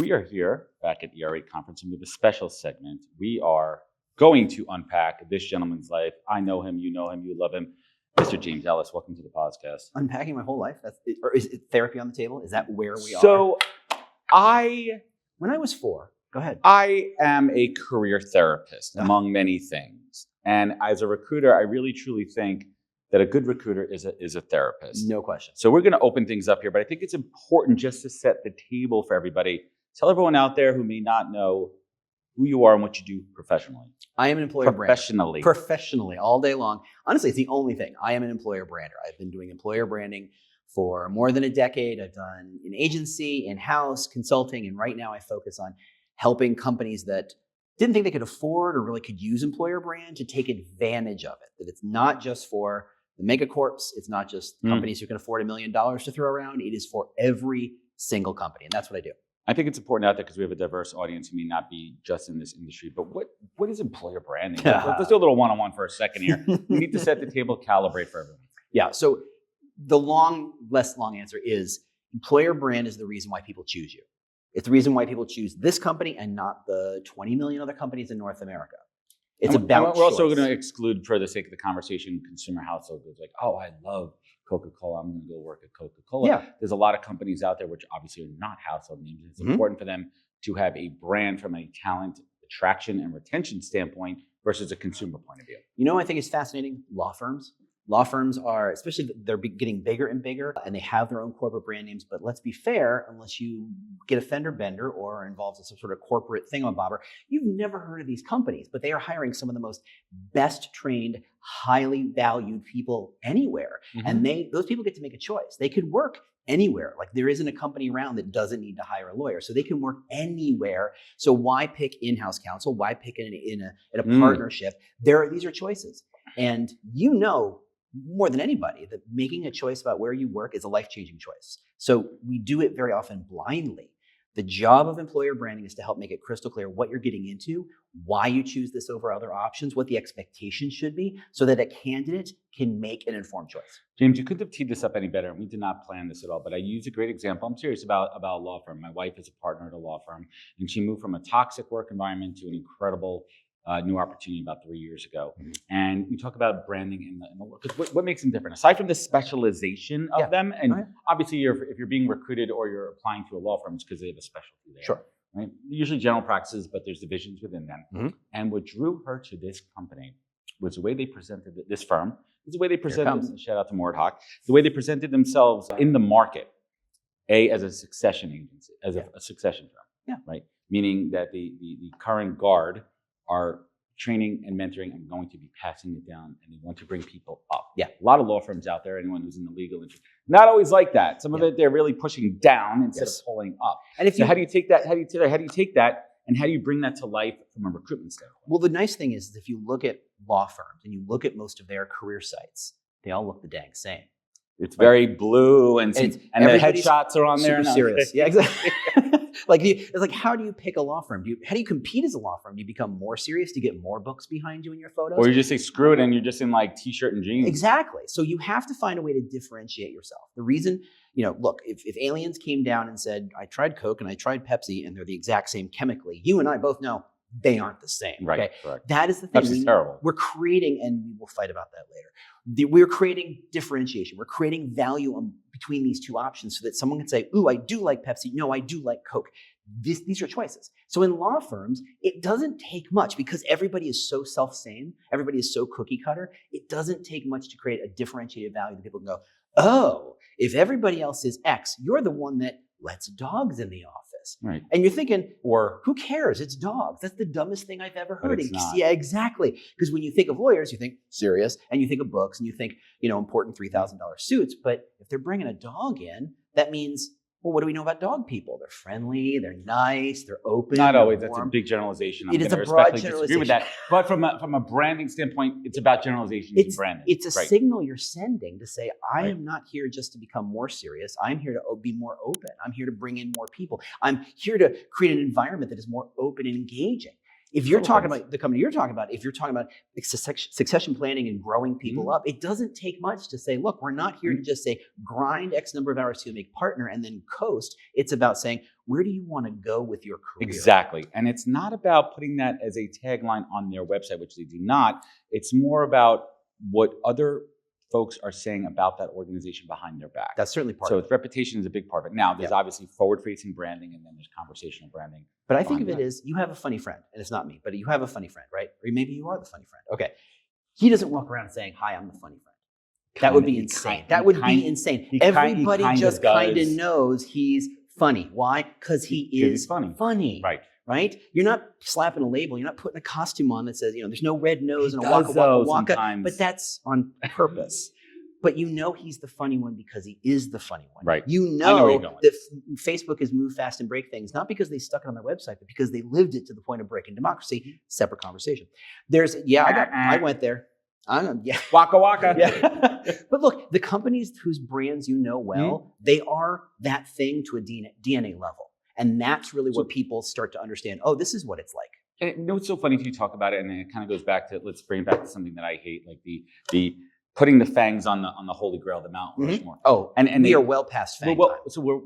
we are here back at ERE conference, and we have a special segment. We are going to unpack this gentleman's life. I know him, you love him. Mr. James Ellis, welcome to the podcast. Unpacking my whole life? Or is it therapy on the table? Is that where we are? So, when I was 4, go ahead. I am a career therapist, among many things. And as a recruiter, I really truly think that a good recruiter is a therapist. No question. So we're going to open things up here, but I think it's important just to set the table for everybody. Tell everyone out there who may not know who you are and what you do professionally. I am an employer Professionally. brander. Professionally, all day long. Honestly, it's the only thing. I am an employer brander. I've been doing employer branding for more than a decade. I've done an agency, in-house, consulting, and right now I focus on helping companies that didn't think they could afford or really could use employer brand to take advantage of it. That it's not just for the megacorps. It's not just companies who can afford $1 million to throw around. It is for every single company, and that's what I do. I think it's important out there because we have a diverse audience who may not be just in this industry. But what is employer branding? Let's do a little one-on-one for a second here. We need to set the table, calibrate for everyone. Yeah. So the less long answer is employer brand is the reason why people choose you. It's the reason why people choose this company and not the 20 million other companies in North America. It's about We're also choice. going to exclude, for the sake of the conversation, consumer households. It's like, oh, I love Coca-Cola. I'm going to go work at Coca-Cola. Yeah. There's a lot of companies out there which obviously are not household names. It's important for them to have a brand from a talent attraction and retention standpoint versus a consumer point of view. You know, I think it's fascinating. Law firms. Law firms are, especially, they're getting bigger and bigger, and they have their own corporate brand names. But let's be fair, unless you get a fender bender or are involved in some sort of corporate thingamabobber, you've never heard of these companies. But they are hiring some of the most best trained, highly valued people anywhere. And those people get to make a choice. They could work anywhere. Like, there isn't a company around that doesn't need to hire a lawyer. So they can work anywhere. So why pick in-house counsel? Why pick in a partnership? These are choices. And you know more than anybody that making a choice about where you work is a life-changing choice. So we do it very often blindly. The job of employer branding is to help make it crystal clear what you're getting into, why you choose this over other options, what the expectation should be, so that a candidate can make an informed choice. James, you couldn't have teed this up any better, and we did not plan this at all, but I use a great example. I'm serious about a law firm. My wife is a partner at a law firm, and she moved from a toxic work environment to an incredible new opportunity about 3 years ago. And we talk about branding in the look. What makes them different? Aside from the specialization of them, and obviously if you're being recruited or you're applying to a law firm, it's because they have a specialty there. Sure. Right? Usually general practices, but there's divisions within them. And what drew her to this company was the way they presented this firm, is the way they presented, shout out to Mordhawk, the way they presented themselves in the market, as a succession agency, as a succession firm, right? Meaning that the current guard are training and mentoring and going to be passing it down, and they want to bring people up. A lot of law firms out there, anyone who's in the legal industry, not always like that. Some of it, they're really pushing down instead of pulling up. And how do you take that? How do you take that? And how do you bring that to life from a recruitment standpoint? Well, the nice thing is if you look at law firms and you look at most of their career sites, they all look the dang same. It's very blue, and the headshots are on there. Super serious. Yeah, exactly. It's like, how do you pick a law firm? How do you compete as a law firm? Do you become more serious? Do you get more books behind you in your photos? Or you just say, screw it, and you're just in like t-shirt and jeans. Exactly. So you have to find a way to differentiate yourself. The reason, look, if aliens came down and said, I tried Coke and I tried Pepsi, and they're the exact same chemically, you and I both know they aren't the same. Right. Okay? Correct. That is the thing. That's terrible. We're creating, and we will fight about that later. We're creating differentiation. We're creating value between these two options so that someone can say, ooh, I do like Pepsi. No, I do like Coke. These are choices. So in law firms, it doesn't take much because everybody is so self-same. Everybody is so cookie cutter. It doesn't take much to create a differentiated value that people can go, oh, if everybody else is X, you're the one that lets dogs in the office. Right. And you're thinking, or who cares? It's dogs. That's the dumbest thing I've ever heard. Yeah, exactly. Because when you think of lawyers, you think serious, and you think of books, and you think, important $3,000 suits. But if they're bringing a dog in, that means, well, what do we know about dog people? They're friendly, they're nice, they're open. Not always. warm. That's a big generalization. It is a broad generalization. Disagree with that. But from a branding standpoint, it's about generalization and branding. It's a signal you're sending to say, I am not here just to become more serious. I'm here to be more open. I'm here to bring in more people. I'm here to create an environment that is more open and engaging. If you're talking about the company you're talking about, if you're talking about succession planning and growing people up, it doesn't take much to say, look, we're not here to just say grind X number of hours to make partner and then coast. It's about saying, where do you want to go with your career? Exactly. And it's not about putting that as a tagline on their website, which they do not. It's more about what other folks are saying about that organization behind their back. That's certainly part of it. So reputation is a big part of it. Now, there's obviously forward-facing branding, and then there's conversational branding. But I think of it as, you have a funny friend, and it's not me, but you have a funny friend, right? Or maybe you are the funny friend. Okay. He doesn't walk around saying, hi, I'm the funny friend. That would be insane. That would be insane. Everybody just kind of knows he's funny. Why? Because he is funny. Right? You're not slapping a label. You're not putting a costume on that says, there's no red nose and a waka waka waka. But that's on purpose. But he's the funny one because he is the funny one. Right. You know that Facebook has moved fast and break things, not because they stuck it on their website, but because they lived it to the point of breaking democracy. Separate conversation. I went there. Waka waka. Yeah. But look, the companies whose brands you know well, they are that thing to a DNA level. And that's really where people start to understand, oh, this is what it's like. And it's so funny if you talk about it, and then it kind of goes back to, let's bring it back to something that I hate, like the putting the fangs on the Holy Grail, the Mount Rushmore. Oh, and we are well past fang time. So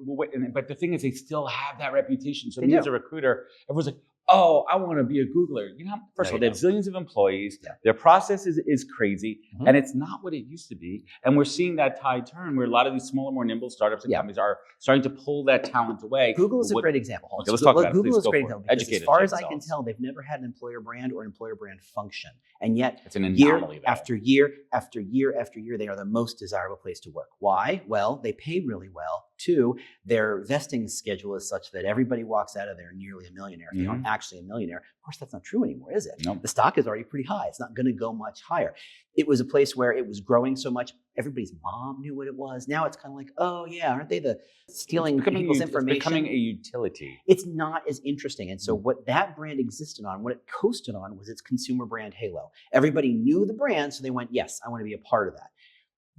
but the thing is, they still have that reputation. So me as a recruiter, everyone's like, oh, I want to be a Googler. First of all, they have zillions of employees. Yeah. Their process is crazy, and it's not what it used to be. And we're seeing that tide turn where a lot of these smaller, more nimble startups and companies are starting to pull that talent away. Google is a great example. Okay, let's talk about it. Google is a great example. Because as far as I can tell, they've never had an employer brand or an employer brand function. And yet, it's an anomaly, year after year after year after year, they are the most desirable place to work. Why? Well, they pay really well. 2, their vesting schedule is such that everybody walks out of there nearly a millionaire if they aren't actually a millionaire. Of course, that's not true anymore, is it? Nope. The stock is already pretty high. It's not going to go much higher. It was a place where it was growing so much, everybody's mom knew what it was. Now it's kind of like, oh yeah, aren't they the stealing people's information? It's becoming a utility. It's not as interesting. And so what that brand existed on, what it coasted on, was its consumer brand halo. Everybody knew the brand, so they went, yes, I want to be a part of that.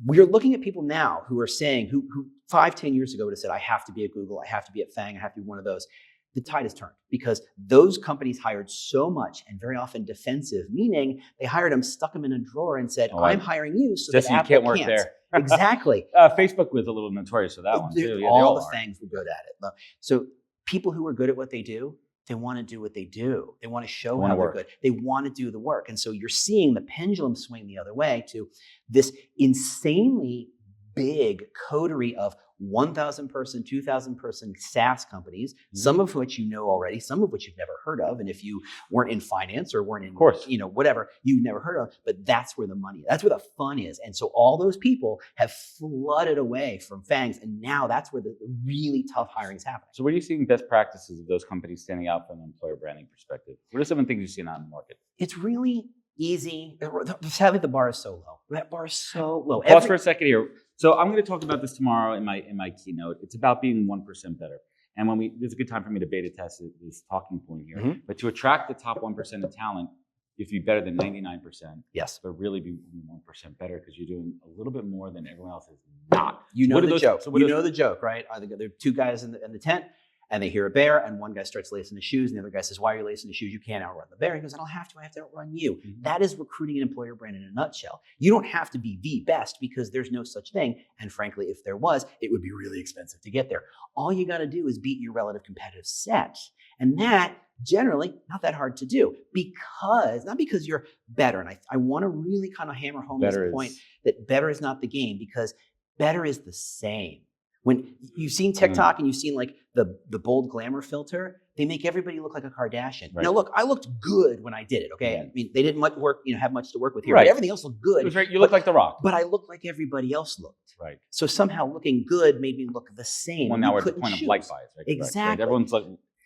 We're looking at people now who are saying, who 5-10 years ago would have said, I have to be at Google, I have to be at Fang, I have to be one of those. The tide has turned because those companies hired so much, and very often defensive, meaning they hired them, stuck them in a drawer and said, I'm hiring you so that Apple can't work there. Exactly. Facebook was a little notorious for that one too. Yeah, all the Fangs were good at it. So people who are good at what they do, they want to do what they do. They want to show how they're good. They want to do the work. And so you're seeing the pendulum swing the other way to this insanely big coterie of 1,000 person, 2,000 person SaaS companies, some of which you know already, some of which you've never heard of. And if you weren't in finance or weren't in, whatever, you've never heard of, but that's where the money is. That's where the fun is. And so all those people have flooded away from Fangs. And now that's where the really tough hiring is happening. So what are you seeing best practices of those companies standing out from an employer branding perspective? What are some of the things you've seen on the market? It's really easy. Sadly, the bar is so low. That bar is so low. Pause for a second here. So I'm going to talk about this tomorrow in my keynote. It's about being 1% better. And there's a good time for me to beta test this talking point here. But to attract the top 1% of talent, you have to be better than 99%. Yes. But really be 1% better because you're doing a little bit more than everyone else is not. You know the joke. You know the joke, right? There are 2 guys in the tent, and they hear a bear, and one guy starts lacing his shoes, and the other guy says, why are you lacing the shoes? You can't outrun the bear. He goes, I don't have to. I have to outrun you. That is recruiting an employer brand in a nutshell. You don't have to be the best because there's no such thing. And frankly, if there was, it would be really expensive to get there. All you got to do is beat your relative competitive set. And that generally not that hard to do not because you're better. And I want to really kind of hammer home this point that better is not the game, because better is the same. When you've seen TikTok and you've seen like the bold glamour filter, they make everybody look like a Kardashian. Right. Now look, I looked good when I did it. Okay, I mean they didn't have much to work with here, but everything else looked good. You look like The Rock, but I looked like everybody else looked. Right. So somehow looking good made me look the same. Well, now we're at the point of light bias, right? Exactly. Right. Everyone's like.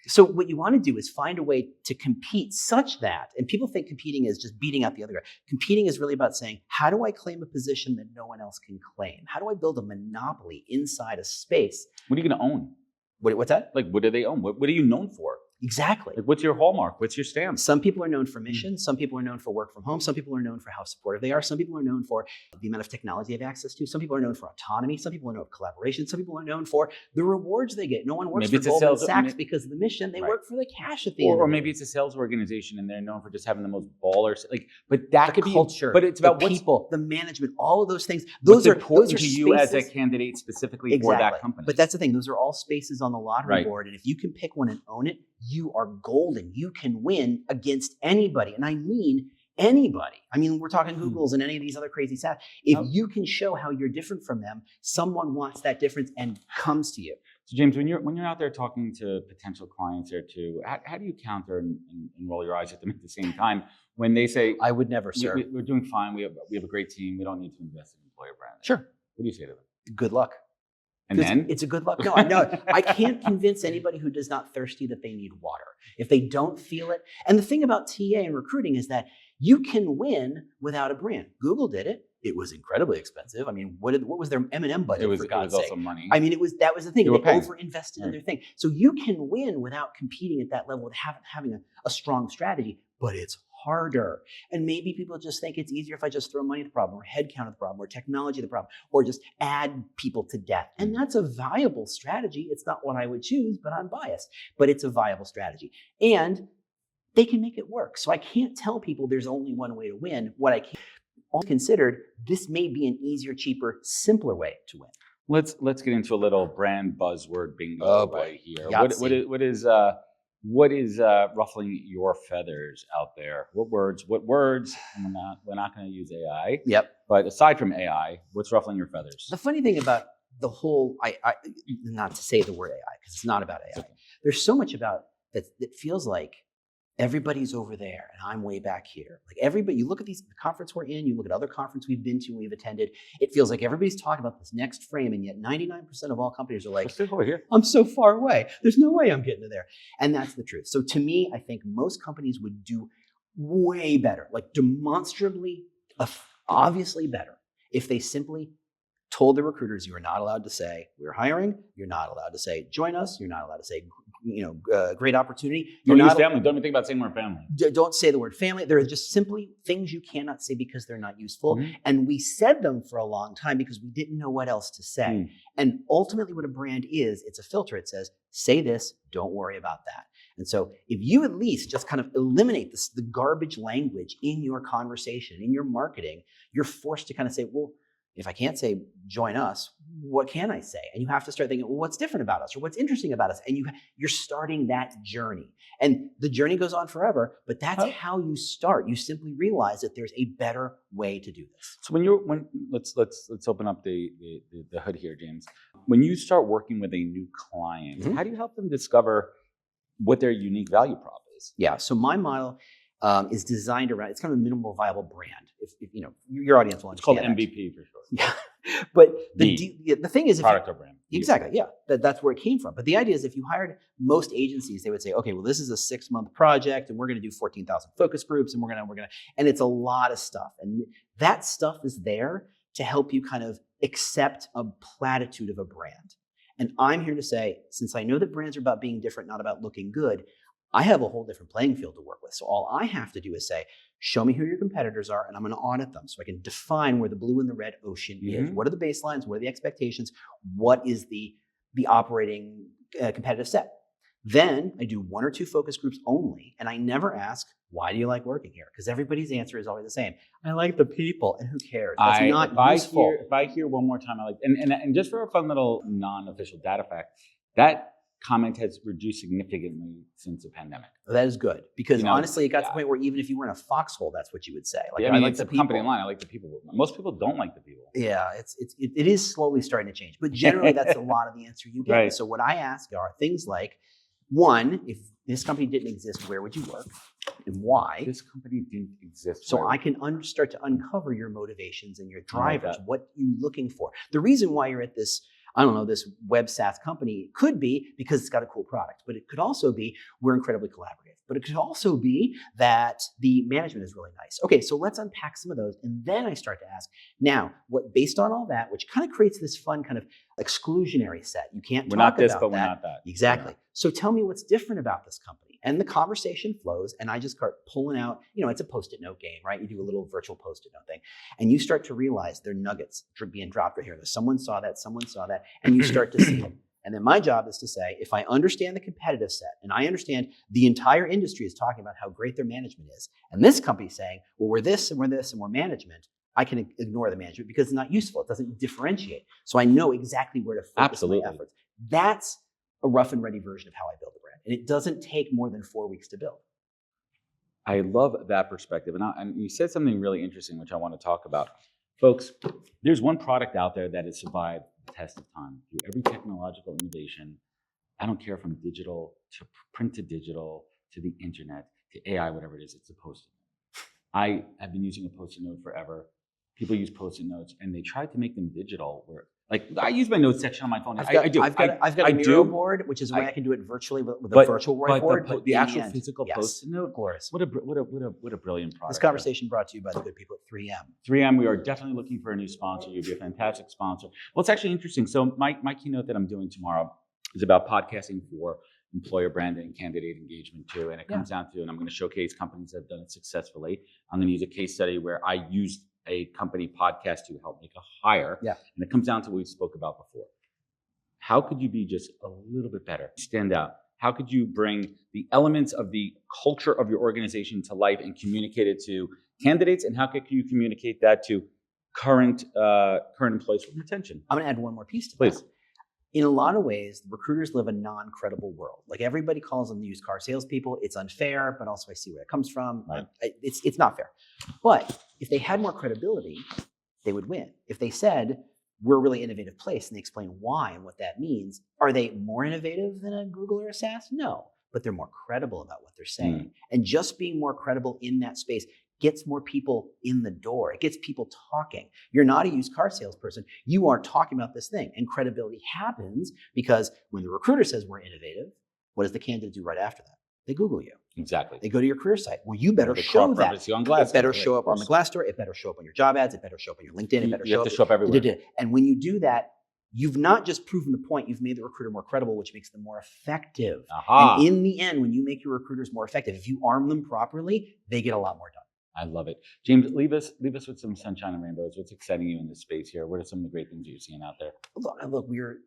So what you want to do is find a way to compete such that, and people think competing is just beating out the other guy. Competing is really about saying, how do I claim a position that no one else can claim? How do I build a monopoly inside a space? What are you going to own? What's that? Like, what do they own? What are you known for? Exactly. Like, what's your hallmark? What's your stamp? Some people are known for mission. Some people are known for work from home. Some people are known for how supportive they are. Some people are known for the amount of technology they have access to. Some people are known for autonomy. Some people are known for collaboration. Some people are known for the rewards they get. No one works for Goldman Sachs because of the mission. They work for the cash at the end. Or maybe it's a sales organization and they're known for just having the most ballers. Like, but that could be culture. But it's about the people, the management, all of those things. Those are important to you as a candidate specifically for that company. But that's the thing. Those are all spaces on the lottery board. And if you can pick one and own it, you are golden. You can win against anybody. And I mean anybody. I mean, we're talking Googles and any of these other crazy stats. If you can show how you're different from them, someone wants that difference and comes to you. So James, when you're out there talking to potential clients or two, how do you counter and roll your eyes at them at the same time when they say, I would never, sir. We're doing fine. We have a great team. We don't need to invest in employer branding. Sure. What do you say to them? Good luck. And then? It's a good luck. No, I can't convince anybody who does not thirsty that they need water. If they don't feel it. And the thing about TA and recruiting is that you can win without a brand. Google did it. It was incredibly expensive. I mean, what was their M&M budget, for God's sake? It was also money. I mean, that was the thing. They over-invested in their thing. So you can win without competing at that level, without having a strong strategy, but it's harder. And maybe people just think it's easier if I just throw money at the problem, or headcount at the problem, or technology at the problem, or just add people to death. And that's a viable strategy. It's not what I would choose, but I'm biased. But it's a viable strategy. And they can make it work. So I can't tell people there's only one way to win. What I can all considered, this may be an easier, cheaper, simpler way to win. Let's get into a little brand buzzword bingo right here. What is ruffling your feathers out there? What words? And we're not going to use AI. Yep. But aside from AI, what's ruffling your feathers? The funny thing about the whole, not to say the word AI because it's not about AI. Okay. There's so much about that feels like everybody's over there and I'm way back here. Like everybody, you look at the conference we're in, you look at other conferences we've been to, we've attended, it feels like everybody's talking about this next frame, and yet 99% of all companies are like, over here. I'm so far away. There's no way I'm getting to there. And that's the truth. So to me, I think most companies would do way better, like demonstrably, obviously better, if they simply told the recruiters, you are not allowed to say, we're hiring. You're not allowed to say, join us. You're not allowed to say, great opportunity. Don't use family. Don't even think about saying the word family. Don't say the word family. There are just simply things you cannot say because they're not useful. Mm-hmm. And we said them for a long time because we didn't know what else to say. Mm. And ultimately what a brand is, it's a filter. It says, say this, don't worry about that. And so if you at least just kind of eliminate the garbage language in your conversation, in your marketing, you're forced to kind of say, well, if I can't say, join us, what can I say? And you have to start thinking, well, what's different about us or what's interesting about us? And you're starting that journey. And the journey goes on forever, but that's how you start. You simply realize that there's a better way to do this. So let's open up the hood here, James. When you start working with a new client, how do you help them discover what their unique value prop is? Yeah, so my model is designed around, it's kind of a minimal viable brand. If your audience will understand. It's called MVP for sure. Yeah, but the thing is, product or brand. Exactly, yeah, that's where it came from. But the idea is, if you hired most agencies, they would say, okay, well, this is a 6-month project, and we're going to do 14,000 focus groups, and we're gonna, and it's a lot of stuff, and that stuff is there to help you kind of accept a platitude of a brand. And I'm here to say, since I know that brands are about being different, not about looking good, I have a whole different playing field to work with. So all I have to do is say, show me who your competitors are, and I'm going to audit them so I can define where the blue and the red ocean is. What are the baselines? What are the expectations? What is the operating competitive set? Then I do 1 or 2 focus groups only, and I never ask, why do you like working here? Because everybody's answer is always the same. I like the people, and who cares? That's not useful. If I hear one more time, I like, and just for a fun little non-official data fact, that comment has reduced significantly since the pandemic. That is good, because honestly, it got to the point where even if you were in a foxhole, that's what you would say. Like, I like it's the people. Company line. I like the people. Most people don't like the people. Yeah, it is slowly starting to change, but generally, that's a lot of the answer you get. Right. So what I ask are things like, 1, if this company didn't exist, where would you work, and why? This company didn't exist. So I can start to uncover your motivations and your drivers. What you're looking for. The reason why you're at this, I don't know, this web SaaS company could be because it's got a cool product, but it could also be we're incredibly collaborative. But it could also be that the management is really nice. Okay, so let's unpack some of those. And then I start to ask, now, what based on all that, which kind of creates this fun kind of exclusionary set. You can't talk about that. We're not this, but we're not that. Exactly. Yeah. So tell me what's different about this company. And the conversation flows, and I just start pulling out, it's a Post-it note game, right? You do a little virtual Post-it note thing, and you start to realize there are nuggets being dropped right here. Someone saw that, and you start to see it. And then my job is to say, if I understand the competitive set, and I understand the entire industry is talking about how great their management is, and this company's saying, well, we're this, and we're this, and we're management, I can ignore the management because it's not useful. It doesn't differentiate. So I know exactly where to focus my efforts. That's a rough and ready version of how I build a brand. And it doesn't take more than 4 weeks to build. I love that perspective. And you said something really interesting, which I want to talk about. Folks, there's one product out there that has survived the test of time. Through every technological innovation, I don't care from digital to print to digital to the internet to AI, whatever it is, it's a Post-it note. I have been using a Post-it note forever. People use Post-it notes, and they tried to make them digital. I use my notes section on my phone. I've got a Miro board, which is a way I can do it virtually with a virtual whiteboard. But the actual physical Post-it note, glorious. What a brilliant product. This conversation brought to you by the good people at 3M. 3M, we are definitely looking for a new sponsor. You'd be a fantastic sponsor. Well, it's actually interesting. So my keynote that I'm doing tomorrow is about podcasting for employer branding, candidate engagement too. And it comes down to, and I'm going to showcase companies that have done it successfully. I'm going to use a case study where I used a company podcast to help make a hire. And it comes down to what we spoke about before. How could you be just a little bit better? Stand out. How could you bring the elements of the culture of your organization to life and communicate it to candidates? And how could you communicate that to current employees for retention? I'm going to add one more piece to Please. that. In a lot of ways, recruiters live a non-credible world. Like everybody calls them used car salespeople. It's unfair, but also I see where it comes from. Right. It's not fair. But if they had more credibility, they would win. If they said, we're a really innovative place, and they explain why and what that means, are they more innovative than a Google or a SaaS? No, but they're more credible about what they're saying. And just being more credible in that space gets more people in the door. It gets people talking. You're not a used car salesperson. You are talking about this thing. And credibility happens because when the recruiter says we're innovative, what does the candidate do right after that? They Google you. Exactly. They go to your career site. Well, you better show that. It better show up on the Glassdoor. It better show up on your job ads. It better show up on your LinkedIn. It better show up everywhere. And when you do that, you've not just proven the point, you've made the recruiter more credible, which makes them more effective. And in the end, when you make your recruiters more effective, if you arm them properly, they get a lot more done. I love it. James, leave us with some sunshine and rainbows. What's exciting you in this space here? What are some of the great things you're seeing out there? Look, we're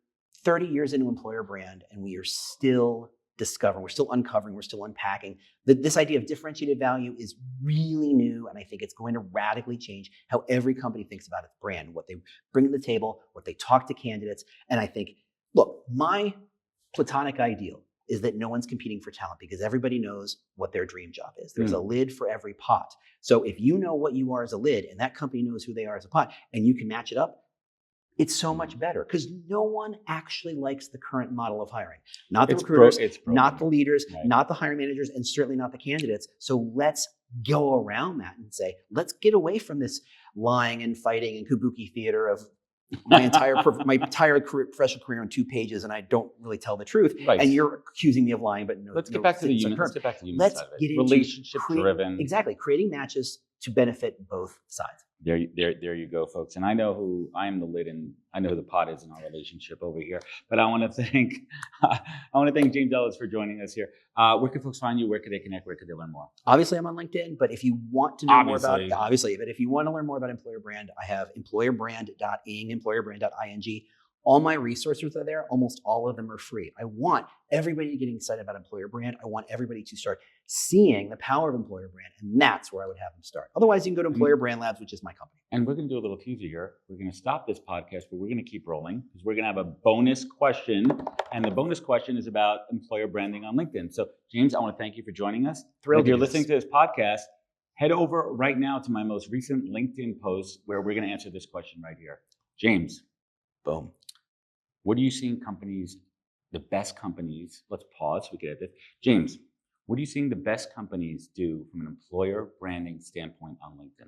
30 years into employer brand, and we are still discovering, we're still uncovering, we're still unpacking. This idea of differentiated value is really new, and I think it's going to radically change how every company thinks about its brand, what they bring to the table, what they talk to candidates. And I think, look, my platonic ideal is that no one's competing for talent because everybody knows what their dream job is. There's a lid for every pot. So if you know what you are as a lid and that company knows who they are as a pot and you can match it up, it's so much better because no one actually likes the current model of hiring. Not the recruiters, not the leaders, not the hiring managers, and certainly not the candidates. So let's go around that and say, let's get away from this lying and fighting and kabuki theater of my entire professional career on 2 pages, and I don't really tell the truth. Right. And you're accusing me of lying, but no. Let's get back to the human. Let's get back to the human Let's side of it. Get into relationship driven. Exactly, creating matches to benefit both sides. There you go, folks. And I know who I am the lid, and I know who the pot is in our relationship over here. But I want to thank James Ellis for joining us here. Where can folks find you? Where could they connect? Where could they learn more? Obviously, I'm on LinkedIn. But if you want to know more about but if you want to learn more about employer brand, I have employerbrand.ing, employerbrand.ing. All my resources are there. Almost all of them are free. I want everybody to get excited about employer brand. I want everybody to start seeing the power of employer brand. And that's where I would have them start. Otherwise, you can go to Employer Brand Labs, which is my company. And we're going to do a little teaser here. We're going to stop this podcast, but we're going to keep rolling because we're going to have a bonus question. And the bonus question is about employer branding on LinkedIn. So, James, I want to thank you for joining us. Thrilled. If you're listening to this podcast, head over right now to my most recent LinkedIn post where we're going to answer this question right here. James, boom. What are you seeing companies, the best companies, let's pause, we can edit this. James, what are you seeing the best companies do from an employer branding standpoint on LinkedIn?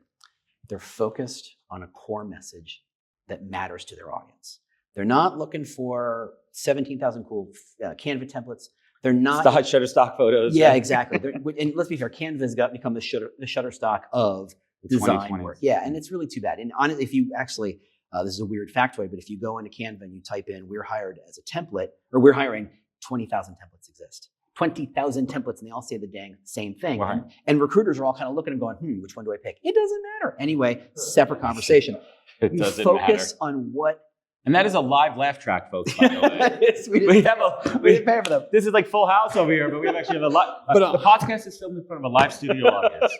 They're focused on a core message that matters to their audience. They're not looking for 17,000 cool Canva templates. They're not Shutterstock photos. Yeah, exactly. And let's be fair, Canva has become the Shutterstock of design work. Yeah, and it's really too bad. And honestly, if you actually, this is a weird factoid, but if you go into Canva and you type in, we're hired as a template, or we're hiring, 20,000 templates exist. 20,000 templates and they all say the dang same thing. Right. And recruiters are all kind of looking and going, which one do I pick? It doesn't matter. Anyway, separate conversation. It doesn't focus matter. on what. And that is a live laugh track, folks, by the way. we didn't pay for them. This is like Full House over here, but we actually have the podcast is filmed in front of a live studio audience.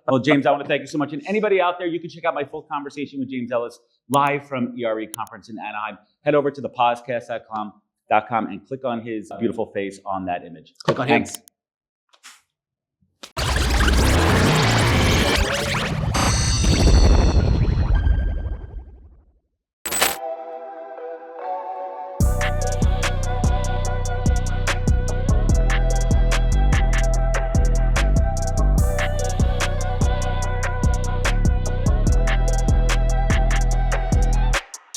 Well, James, I want to thank you so much. And anybody out there, you can check out my full conversation with James Ellis live from ERE conference in Anaheim. Head over to thepodcast.com and click on his beautiful face on that image. Click on him. Thanks.